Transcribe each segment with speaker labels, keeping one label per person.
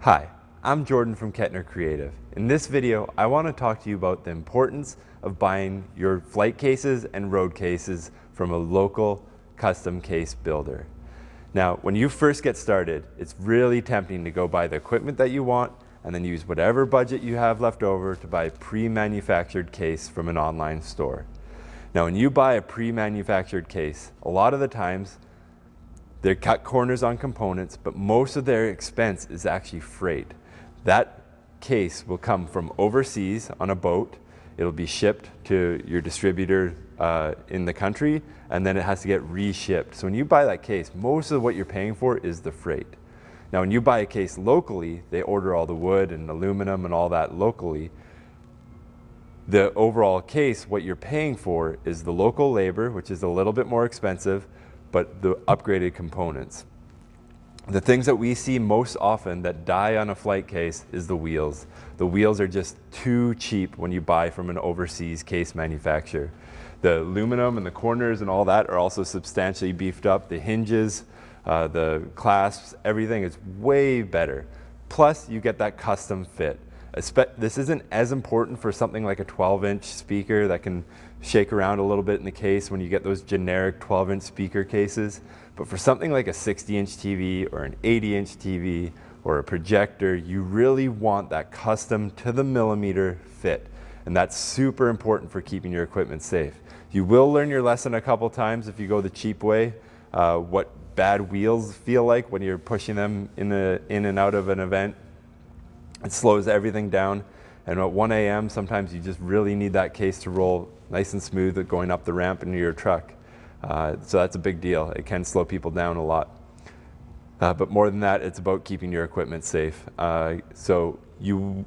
Speaker 1: Hi, I'm Jordan from Kettner Creative. In this video, I want to talk to you about the importance of buying your flight cases and road cases from a local custom case builder. Now, when you first get started, it's really tempting to go buy the equipment that you want and then use whatever budget you have left over to buy a pre-manufactured case from an online store. Now, when you buy a pre-manufactured case, a lot of the times they cut corners on components, but most of their expense is actually freight. That case will come from overseas on a boat. It'll be shipped to your distributor in the country, and then it has to get reshipped. So when you buy that case, most of what you're paying for is the freight. Now, when you buy a case locally, they order all the wood and aluminum and all that locally. The overall case, what you're paying for is the local labor, which is a little bit more expensive, but the upgraded components. The things that we see most often that die on a flight case is the wheels. The wheels are just too cheap when you buy from an overseas case manufacturer. The aluminum and the corners and all that are also substantially beefed up. The hinges, the clasps, everything is way better. Plus, you get that custom fit. This isn't as important for something like a 12-inch speaker that can shake around a little bit in the case when you get those generic 12-inch speaker cases. But for something like a 60-inch TV or an 80-inch TV or a projector, you really want that custom to the millimeter fit. And that's super important for keeping your equipment safe. You will learn your lesson a couple times if you go the cheap way, what bad wheels feel like when you're pushing them in and out of an event. It slows everything down, and at 1 a.m. sometimes you just really need that case to roll nice and smooth going up the ramp into your truck. So that's a big deal. It can slow people down a lot. But more than that, it's about keeping your equipment safe. So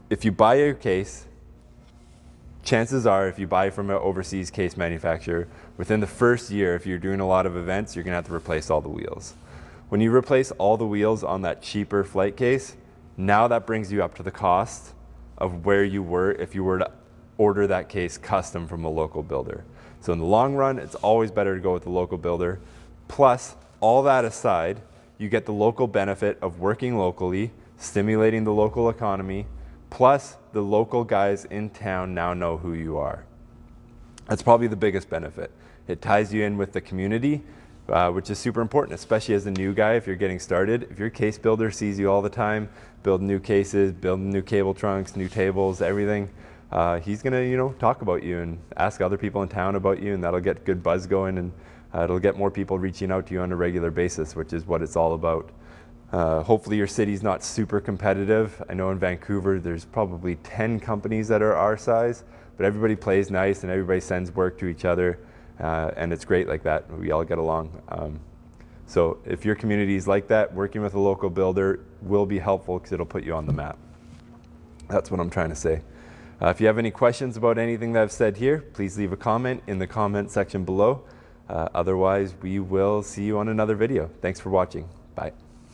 Speaker 1: if you buy your case, chances are if you buy from an overseas case manufacturer, within the first year, if you're doing a lot of events, you're gonna have to replace all the wheels. When you replace all the wheels on that cheaper flight case, now that brings you up to the cost of where you were if you were to order that case custom from a local builder. So in the long run, it's always better to go with the local builder. Plus, all that aside, you get the local benefit of working locally, stimulating the local economy, plus the local guys in town now know who you are. That's probably the biggest benefit. It ties you in with the community, which is super important, especially as a new guy if you're getting started. If your case builder sees you all the time, building new cases, building new cable trunks, new tables, everything, he's gonna talk about you and ask other people in town about you, and that'll get good buzz going, and it'll get more people reaching out to you on a regular basis, which is what it's all about. Hopefully your city's not super competitive. I know in Vancouver there's probably 10 companies that are our size, but everybody plays nice and everybody sends work to each other. And it's great like that. We all get along. So if your community is like that, working with a local builder will be helpful because it'll put you on the map. That's what I'm trying to say. If you have any questions about anything that I've said here, please leave a comment in the comment section below. Otherwise, we will see you on another video. Thanks for watching. Bye.